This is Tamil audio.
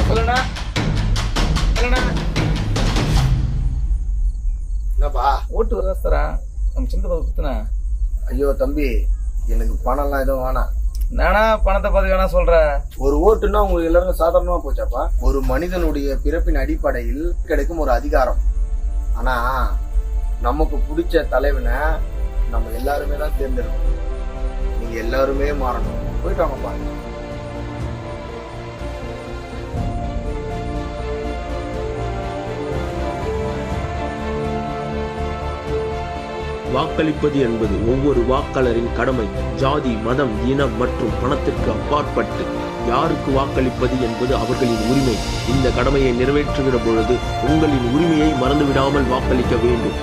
சொல்லுண்ணா. சொல்லுண்ணா. என்னப்பா? ஓட்டு வரஸ்தரா நம்ம சின்ன குத்துனா. ஐயோ தம்பி, எனக்கு பணம்லாம் எதுவும் வேணாம். நானா பணத்தை பத்தி வேணா சொல்ற? ஒரு ஓட்டுன்னா உங்களுக்கு எல்லாருக்கும் சாதாரணமா போச்சாப்பா. ஒரு மனிதனுடைய பிறப்பின் அடிப்படையில் கிடைக்கும் ஒரு அதிகாரம். ஆனா நமக்கு பிடிச்ச தலைவனை நம்ம எல்லாருமே தான் தேர்ந்தெடுக்கணும். நீங்க எல்லாருமே மாறணும். போயிட்டு வாங்கப்பா. வாக்களிப்பது என்பது ஒவ்வொரு வாக்காளரின் கடமை. ஜாதி, மதம், இனம் மற்றும் பணத்திற்கு அப்பாற்பட்டு யாருக்கு வாக்களிப்பது என்பது அவர்களின் உரிமை. இந்த கடமையை நிறைவேற்றுகிற பொழுது உங்களின் உரிமையை மறந்துவிடாமல் வாக்களிக்க வேண்டும்.